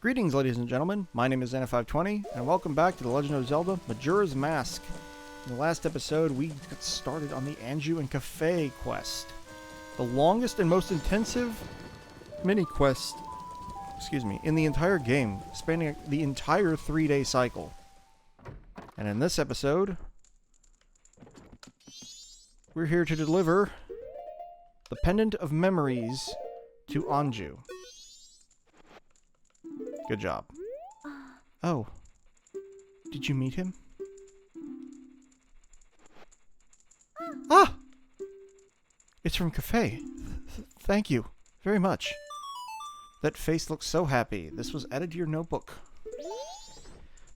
Greetings, ladies and gentlemen. My name is Anna520, and welcome back to The Legend of Zelda: Majora's Mask. In the last episode, we got started on the Anju and Cafe quest. The longest and most intensive mini-quest, in the entire game, spanning the entire 3-day cycle. And in this episode, we're here to deliver the Pendant of Memories to Anju. Good job. Oh. Did you meet him? Ah! It's from Cafe. Thank you very much. That face looks so happy. This was added to your notebook.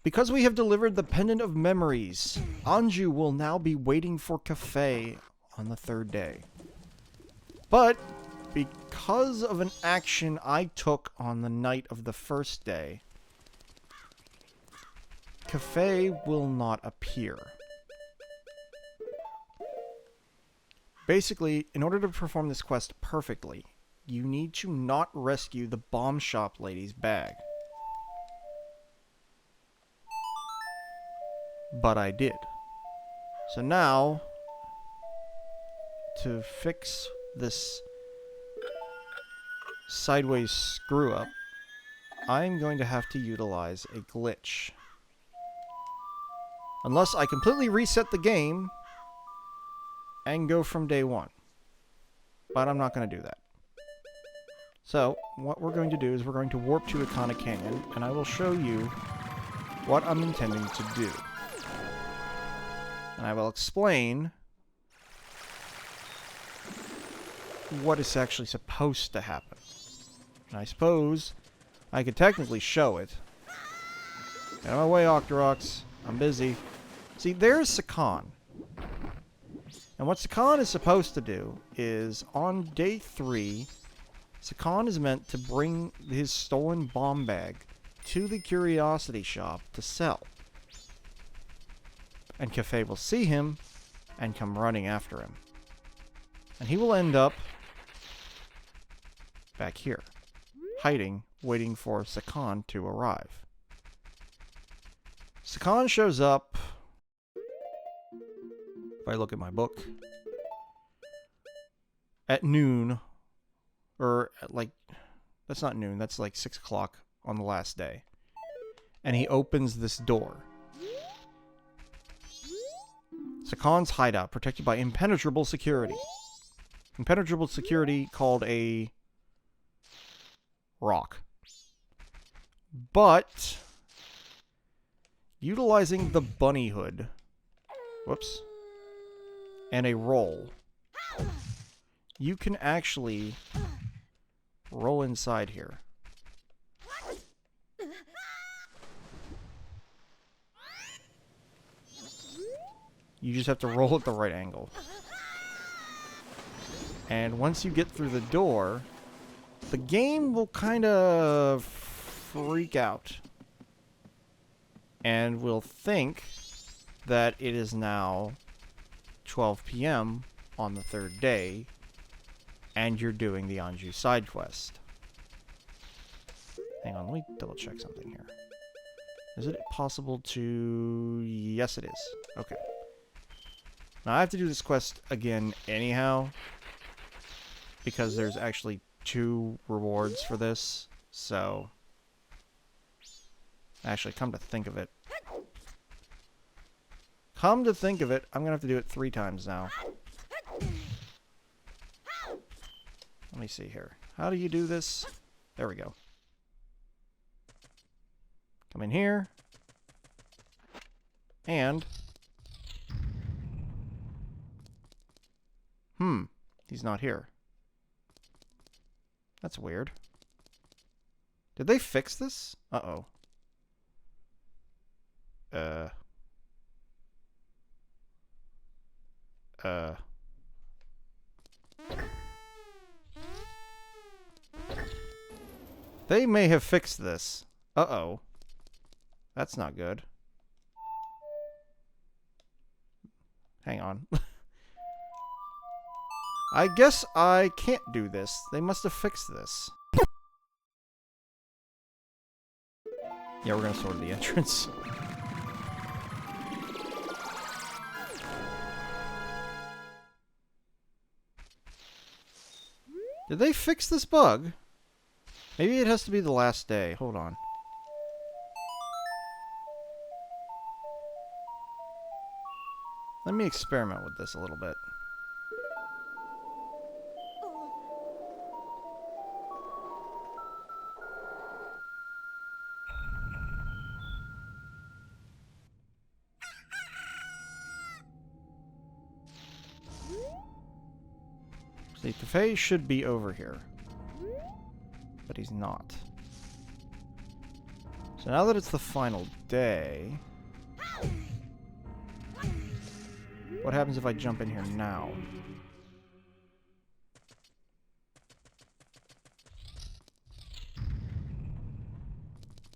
Because we have delivered the Pendant of Memories, Anju will now be waiting for Cafe on the 3rd day. But because of an action I took on the night of the 1st day, Cafe will not appear. Basically, in order to perform this quest perfectly, you need to not rescue the bomb shop lady's bag. But I did. So now, to fix this sideways screw up, I'm going to have to utilize a glitch. Unless I completely reset the game and go from day 1. But I'm not going to do that. So, what we're going to do is we're going to warp to Ikana Canyon, and I will show you what I'm intending to do. And I will explain what is actually supposed to happen. And I suppose I could technically show it. Get out of my way, Octoroks. I'm busy. See, there's Sakan. And what Sakan is supposed to do is, on day 3, Sakan is meant to bring his stolen bomb bag to the curiosity shop to sell. And Cafe will see him and come running after him. And he will end up back here, hiding, waiting for Sakan to arrive. Sakan shows up, if I look at my book, at noon, or at that's not noon, that's like 6 o'clock on the last day. And he opens this door. Sakan's hideout, protected by impenetrable security. Impenetrable security called a rock. But utilizing the bunny hood, whoops, and a roll, you can actually roll inside here. You just have to roll at the right angle. And once you get through the door, the game will kind of freak out. And will think that it is now 12 p.m. on the 3rd day, and you're doing the Anju side quest. Hang on, let me double check something here. Is it possible to... Yes, it is. Okay. Now, I have to do this quest again anyhow, because there's actually 2 rewards for this, so... Actually, come to think of it. I'm gonna have to do it 3 times now. Let me see here. How do you do this? There we go. Come in here. And... he's not here. That's weird. Did they fix this? Uh-oh. They may have fixed this. Uh-oh. That's not good. Hang on. I guess I can't do this. They must have fixed this. Yeah, we're gonna sort of the entrance. Did they fix this bug? Maybe it has to be the last day. Hold on. Let me experiment with this a little bit. See, Tefei should be over here. But he's not. So now that it's the final day... what happens if I jump in here now?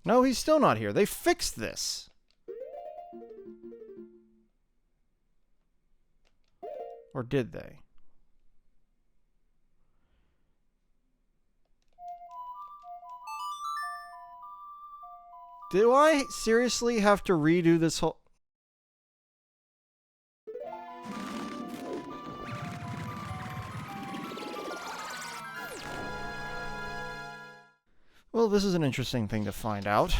No, he's still not here. They fixed this. Or did they? Do I seriously have to redo this whole... Well, this is an interesting thing to find out.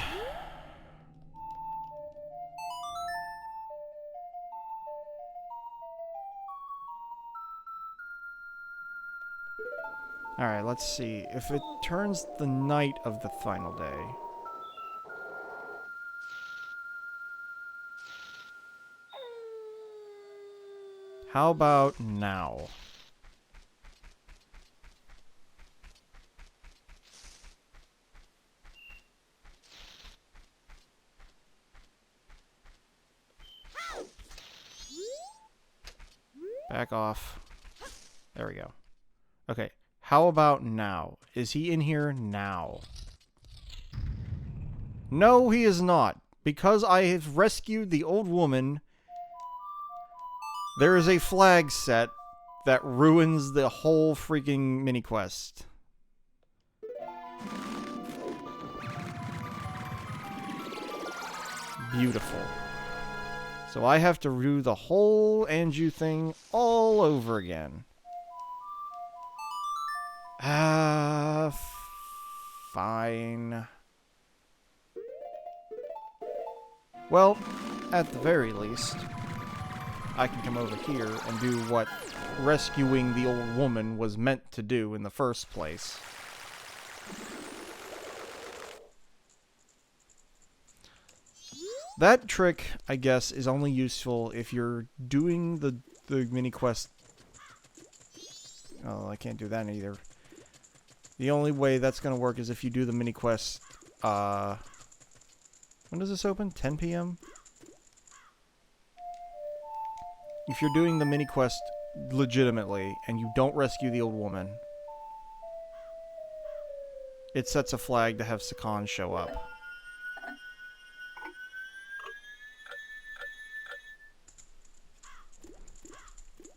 Alright, let's see. If it turns the night of the final day... how about now? Back off. There we go. Okay, how about now? Is he in here now? No, he is not. Because I have rescued the old woman... there is a flag set that ruins the whole freaking mini-quest. Beautiful. So I have to do the whole Anju thing all over again. Fine. Well, at the very least... I can come over here and do what rescuing the old woman was meant to do in the first place. That trick, I guess, is only useful if you're doing the mini-quest... oh, I can't do that either. The only way that's going to work is if you do the mini-quest... when does this open? 10 p.m.? If you're doing the mini-quest legitimately, and you don't rescue the old woman, it sets a flag to have Sakan show up.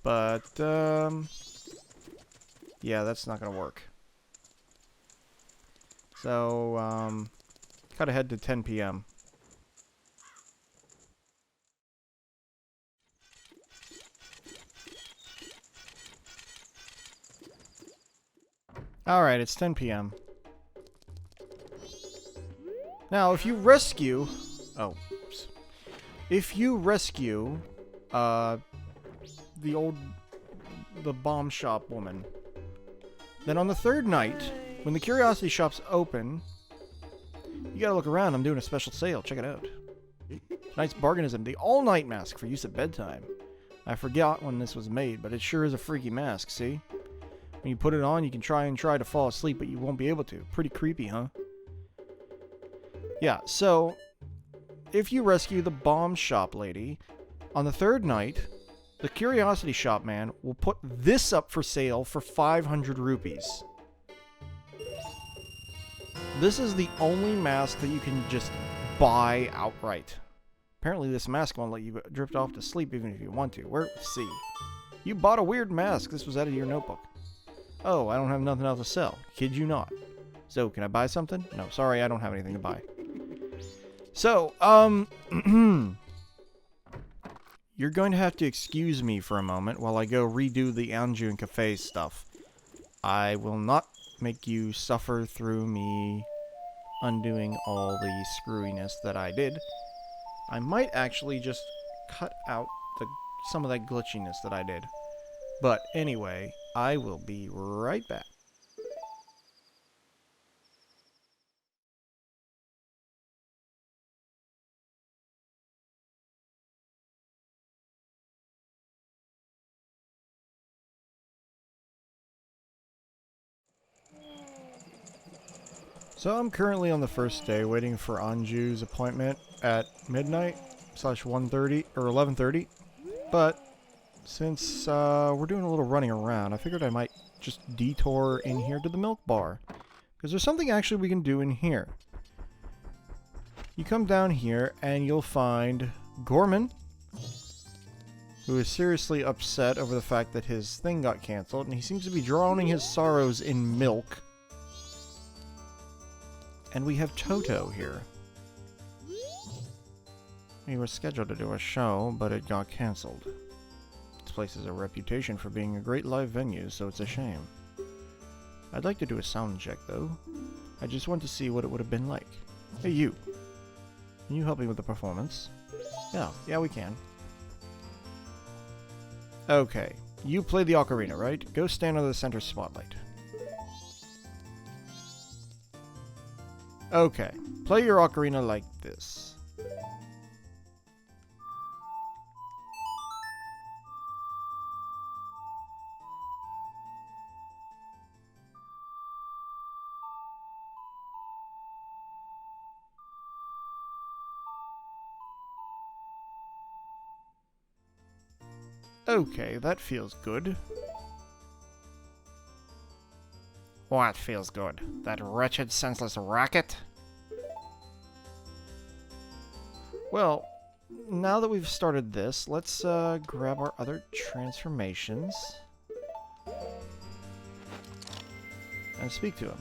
But, yeah, that's not gonna work. So, gotta head to 10 p.m. Alright, it's 10 p.m. Now, if you rescue... oh, oops. If you rescue, the bomb shop woman, then on the third night, when the curiosity shop's open, you gotta look around. I'm doing a special sale. Check it out. Tonight's bargain is the all-night mask for use at bedtime. I forgot when this was made, but it sure is a freaky mask, see? When you put it on, you can try to fall asleep, but you won't be able to. Pretty creepy, huh? Yeah, so, if you rescue the bomb shop lady, on the third night, the curiosity shop man will put this up for sale for 500 rupees. This is the only mask that you can just buy outright. Apparently this mask won't let you drift off to sleep even if you want to. Let's see. You bought a weird mask. This was out of your notebook. Oh, I don't have nothing else to sell. Kid you not. So, can I buy something? No, sorry, I don't have anything to buy. So, you're going to have to excuse me for a moment while I go redo the Anju and Cafe stuff. I will not make you suffer through me undoing all the screwiness that I did. I might actually just cut out some of that glitchiness that I did. But anyway, I will be right back. So I'm currently on the first day waiting for Anju's appointment at midnight / 1:30 or 11:30. But since we're doing a little running around, I figured I might just detour in here to the milk bar. Because there's something actually we can do in here. You come down here and you'll find Gorman, who is seriously upset over the fact that his thing got canceled, and he seems to be drowning his sorrows in milk. And we have Toto here. He was scheduled to do a show, but it got cancelled. This place has a reputation for being a great live venue, so it's a shame. I'd like to do a sound check, though. I just want to see what it would have been like. Hey, you. Can you help me with the performance? Yeah, we can. Okay, you play the ocarina, right? Go stand under the center spotlight. Okay, play your ocarina like this. Okay, that feels good. What feels good? That wretched, senseless racket? Well, now that we've started this, let's grab our other transformations and speak to him.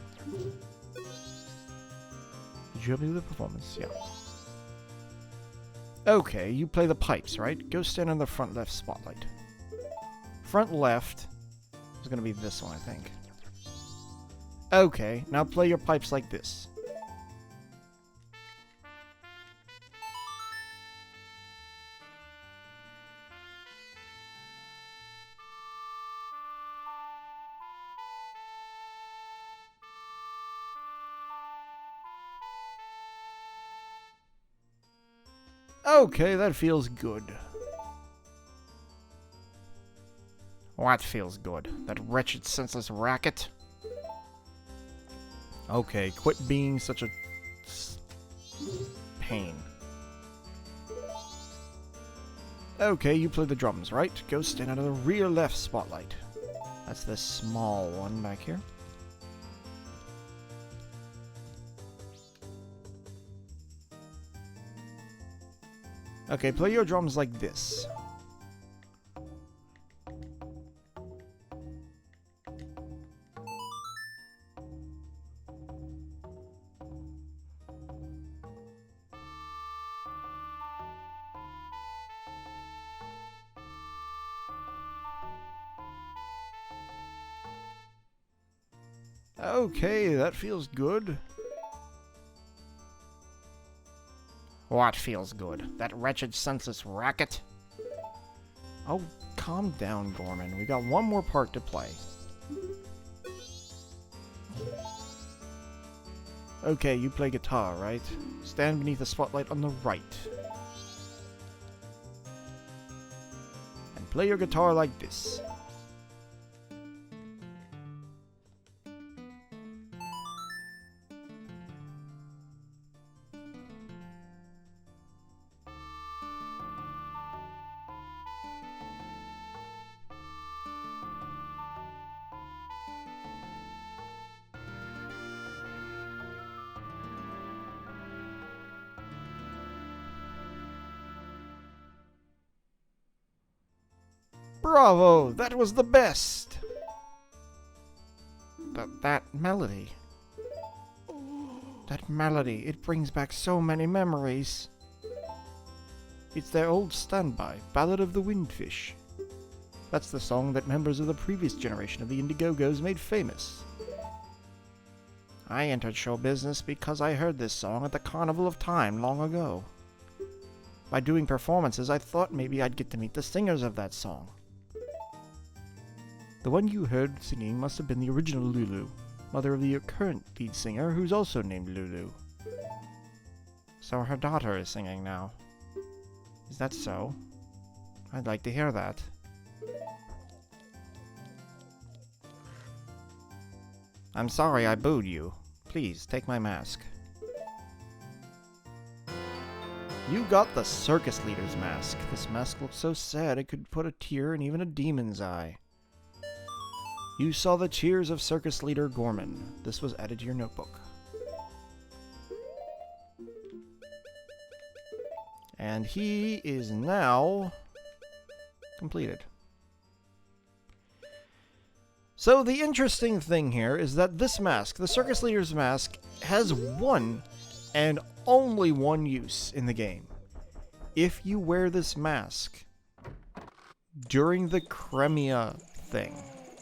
Did you help me with the performance? Yeah. Okay, you play the pipes, right? Go stand on the front left spotlight. Front left is going to be this one, I think. Okay, now play your pipes like this. Okay, that feels good. What feels good? That wretched, senseless racket? Okay, quit being such a pain. Okay, you play the drums, right? Go stand under the rear left spotlight. That's this small one back here. Okay, play your drums like this. Okay, that feels good. What feels good? That wretched, senseless racket? Oh, calm down, Gorman. We got one more part to play. Okay, you play guitar, right? Stand beneath the spotlight on the right. And play your guitar like this. Bravo! That was the best! That melody. That melody, it brings back so many memories. It's their old standby, Ballad of the Windfish. That's the song that members of the previous generation of the Indiegogos made famous. I entered show business because I heard this song at the Carnival of Time long ago. By doing performances, I thought maybe I'd get to meet the singers of that song. The one you heard singing must have been the original Lulu, mother of the current lead singer, who's also named Lulu. So her daughter is singing now. Is that so? I'd like to hear that. I'm sorry I booed you. Please, take my mask. You got the circus leader's mask. This mask looks so sad it could put a tear in even a demon's eye. You saw the tears of circus leader Gorman. This was added to your notebook. And he is now completed. So the interesting thing here is that this mask, the circus leader's mask, has one and only one use in the game. If you wear this mask during the Cremia thing,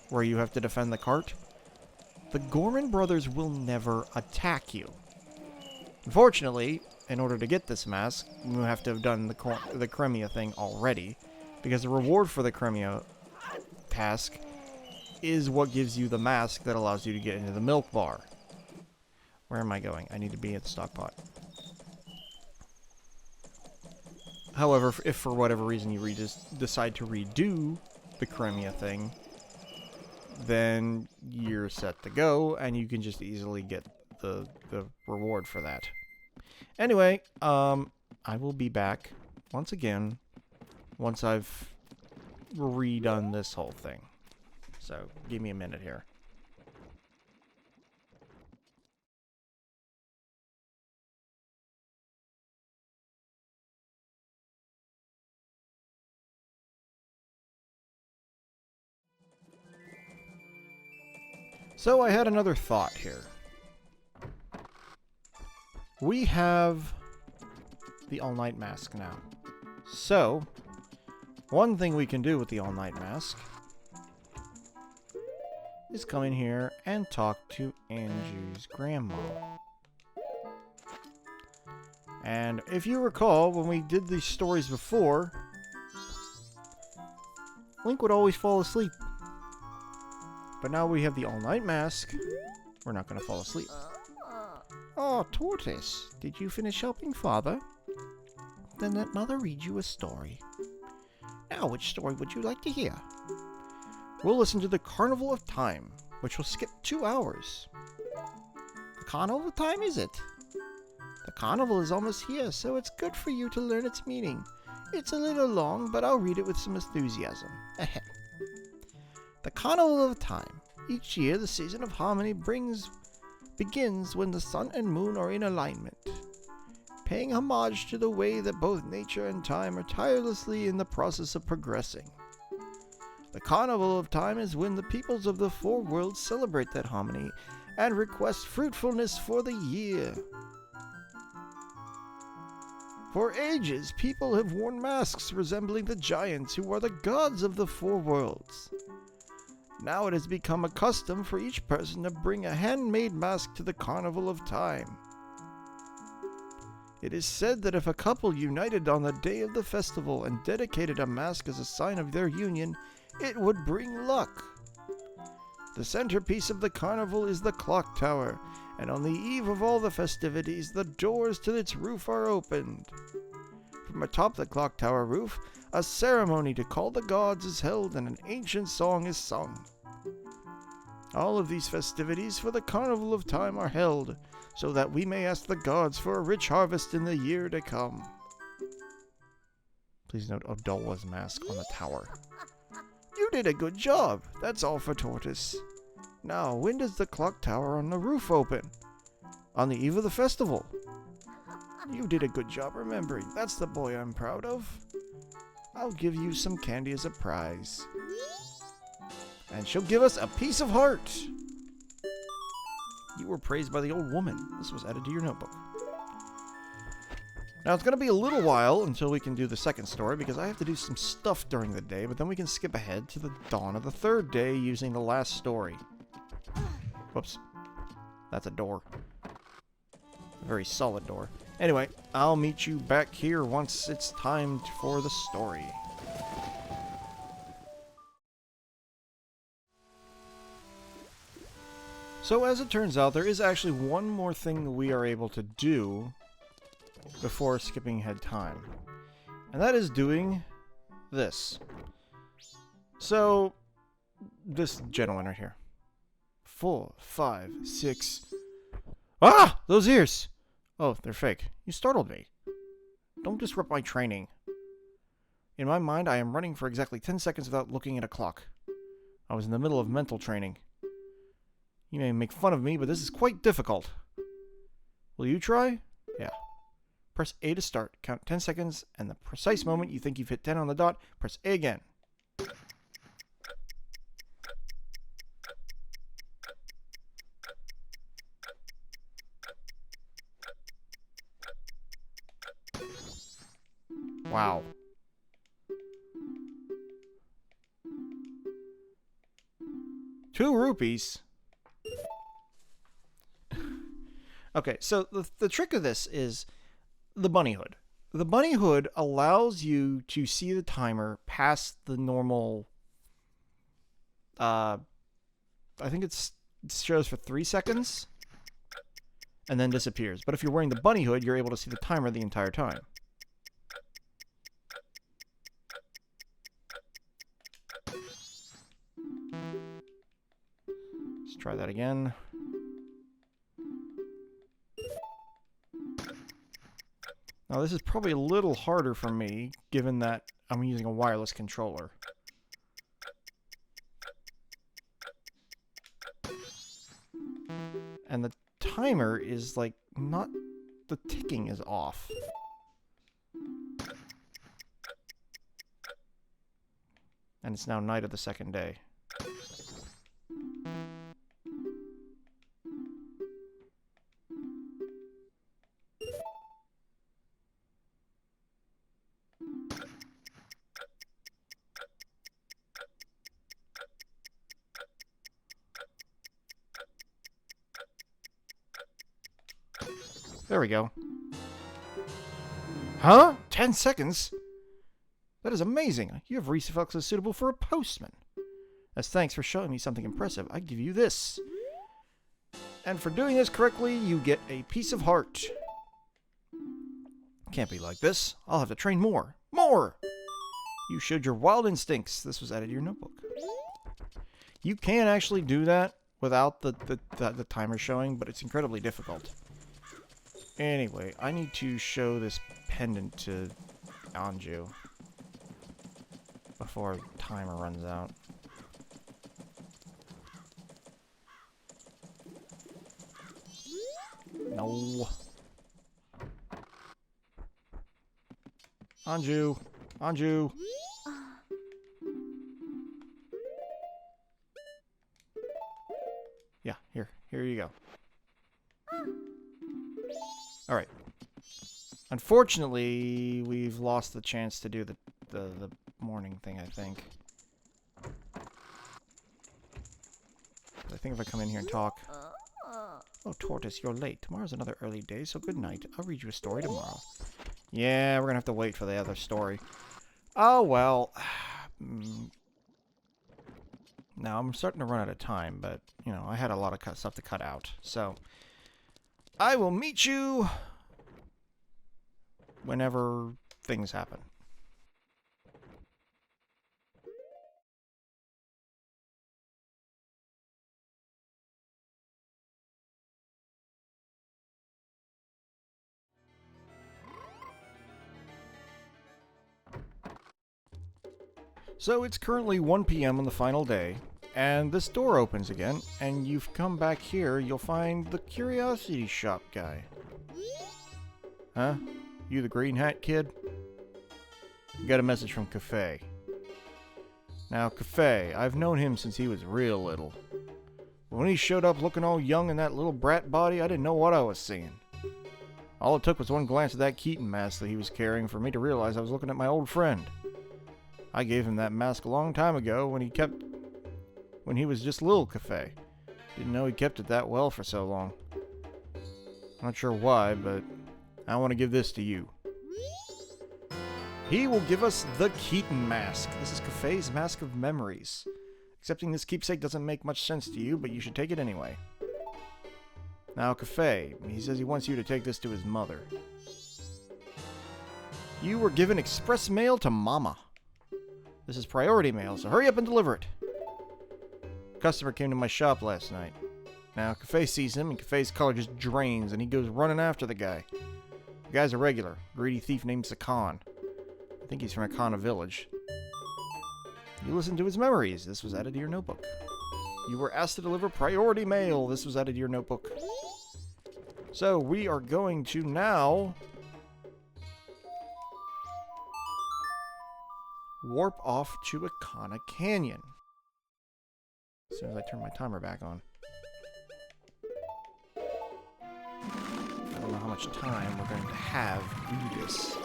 where you have to defend the cart, the Gorman brothers will never attack you. Unfortunately, in order to get this mask, you have to have done the Cremia thing already, because the reward for the Cremia task is what gives you the mask that allows you to get into the milk bar. Where am I going? I need to be at the stock pot. However, if for whatever reason you decide to redo the Cremia thing, then you're set to go, and you can just easily get the reward for that. Anyway, I will be back once again once I've redone this whole thing. So, give me a minute here. So I had another thought here. We have the all-night mask now. So, one thing we can do with the all-night mask is come in here and talk to Anju's grandma. And if you recall, when we did these stories before, Link would always fall asleep. But now we have the all-night mask, we're not going to fall asleep. Oh, Tortoise, did you finish helping Father? Then let Mother read you a story. Now, which story would you like to hear? We'll listen to the Carnival of Time, which will skip 2 hours. The Carnival of Time, is it? The carnival is almost here, so it's good for you to learn its meaning. It's a little long, but I'll read it with some enthusiasm. Ahem. The Carnival of Time. Each year, the season of harmony begins when the sun and moon are in alignment, paying homage to the way that both nature and time are tirelessly in the process of progressing. The Carnival of Time is when the peoples of the four worlds celebrate that harmony and request fruitfulness for the year. For ages, people have worn masks resembling the giants who are the gods of the four worlds. Now it has become a custom for each person to bring a handmade mask to the Carnival of Time. It is said that if a couple united on the day of the festival and dedicated a mask as a sign of their union, it would bring luck. The centerpiece of the carnival is the clock tower, and on the eve of all the festivities, the doors to its roof are opened. From atop the clock tower roof, a ceremony to call the gods is held and an ancient song is sung. All of these festivities for the Carnival of Time are held, so that we may ask the gods for a rich harvest in the year to come. Please note Odolwa's mask on the tower. You did a good job. That's all for Tortoise. Now, when does the clock tower on the roof open? On the eve of the festival. You did a good job remembering. That's the boy I'm proud of. I'll give you some candy as a prize. And she'll give us a piece of heart. You were praised by the old woman. This was added to your notebook. Now, it's going to be a little while until we can do the second story, because I have to do some stuff during the day, but then we can skip ahead to the dawn of the third day using the last story. Whoops. That's a door. A very solid door. Anyway, I'll meet you back here once it's time for the story. So, as it turns out, there is actually one more thing that we are able to do before skipping ahead time. And that is doing this. So, this gentleman right here. 4, 5, 6... Ah! Those ears! Oh, they're fake. You startled me. Don't disrupt my training. In my mind, I am running for exactly 10 seconds without looking at a clock. I was in the middle of mental training. You may make fun of me, but this is quite difficult. Will you try? Yeah. Press A to start. Count 10 seconds, and the precise moment you think you've hit 10 on the dot, press A again. Wow. ₹2? Okay, so the trick of this is the bunny hood. The bunny hood allows you to see the timer past the normal... I think it shows for 3 seconds, and then disappears. But if you're wearing the bunny hood, you're able to see the timer the entire time. Let's try that again. Now this is probably a little harder for me, given that I'm using a wireless controller. And the timer is like not... the ticking is off. And it's now night of the second day. There we go. Huh? 10 seconds? That is amazing. You have reflexes suitable for a postman. As thanks for showing me something impressive, I give you this. And for doing this correctly, you get a piece of heart. Can't be like this. I'll have to train more. More! You showed your wild instincts. This was added to your notebook. You can actually do that without the timer showing, but it's incredibly difficult. Anyway, I need to show this pendant to Anju before the timer runs out. No. Anju! Anju! Yeah, here you go. Alright. Unfortunately, we've lost the chance to do the morning thing, I think. I think if I come in here and talk... Oh, Tortoise, you're late. Tomorrow's another early day, so good night. I'll read you a story tomorrow. Yeah, we're gonna have to wait for the other story. Oh, well. Now, I'm starting to run out of time, but, you know, I had a lot of stuff to cut out, so... I will meet you whenever things happen. So it's currently 1 p.m. on the final day, and this door opens again, and you've come back here, you'll find the curiosity shop guy. Huh? You the green hat kid? You got a message from Cafe. Now, Cafe, I've known him since he was real little. But when he showed up looking all young in that little brat body, I didn't know what I was seeing. All it took was one glance at that Keaton mask that he was carrying for me to realize I was looking at my old friend. I gave him that mask a long time ago when he was just Lil Cafe. Didn't know he kept it that well for so long. Not sure why, but I want to give this to you. He will give us the Keaton mask. This is Cafe's Mask of Memories. Accepting this keepsake doesn't make much sense to you, but you should take it anyway. Now, Cafe, he says he wants you to take this to his mother. You were given express mail to Mama. This is priority mail, so hurry up and deliver it. A customer came to my shop last night. Now, Cafe sees him, and Cafe's color just drains, and he goes running after the guy. The guy's a regular, greedy thief named Sakan. I think he's from Akana Village. You listened to his memories. This was added to your notebook. You were asked to deliver priority mail. This was added to your notebook. So, we are going to now warp off to Akana Canyon. As soon as I turn my timer back on. I don't know how much time we're going to have to do this.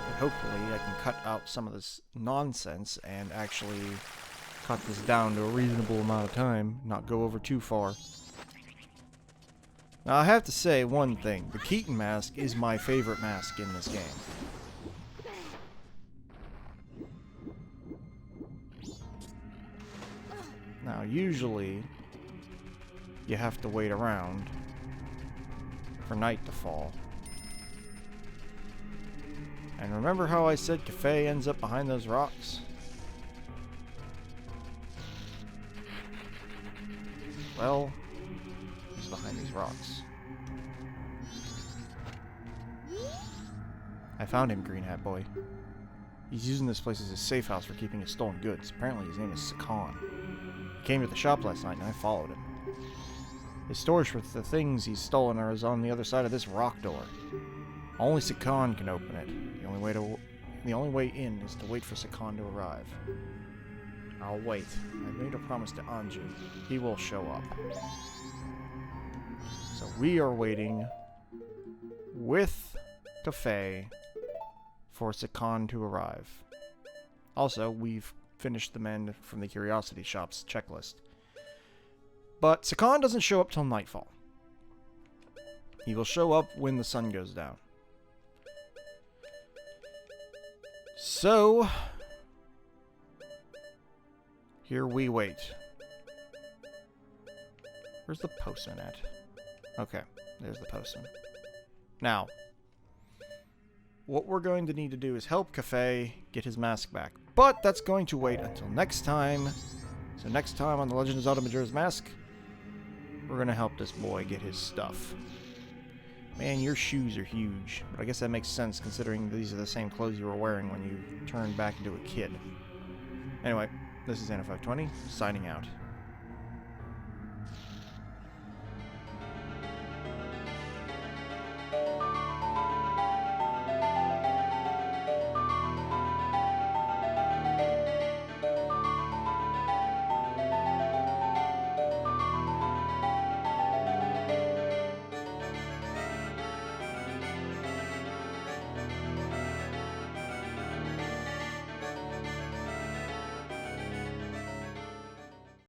But hopefully I can cut out some of this nonsense and actually cut this down to a reasonable amount of time, not go over too far. Now I have to say one thing, the Keaton mask is my favorite mask in this game. Now usually you have to wait around for night to fall. And remember how I said Cafe ends up behind those rocks? Well, he's behind these rocks. I found him, Green Hat Boy. He's using this place as a safe house for keeping his stolen goods. Apparently his name is Sakan. He came to the shop last night and I followed him. His storage for the things he's stolen is on the other side of this rock door. Only Sakan can open it. The only way in is to wait for Sakan to arrive. I'll wait. I made a promise to Anju. He will show up. So we are waiting with Cafe for Sakan to arrive. Also, we've finished the men from the Curiosity Shop's checklist. But Sakan doesn't show up till nightfall. He will show up when the sun goes down. So, here we wait. Where's the postman at? Okay, there's the postman. Now, what we're going to need to do is help Cafe get his mask back. But that's going to wait until next time. So next time on The Legend of Zelda Majora's Mask, we're going to help this boy get his stuff. Man, your shoes are huge. But I guess that makes sense considering these are the same clothes you were wearing when you turned back into a kid. Anyway, this is Anna520, signing out.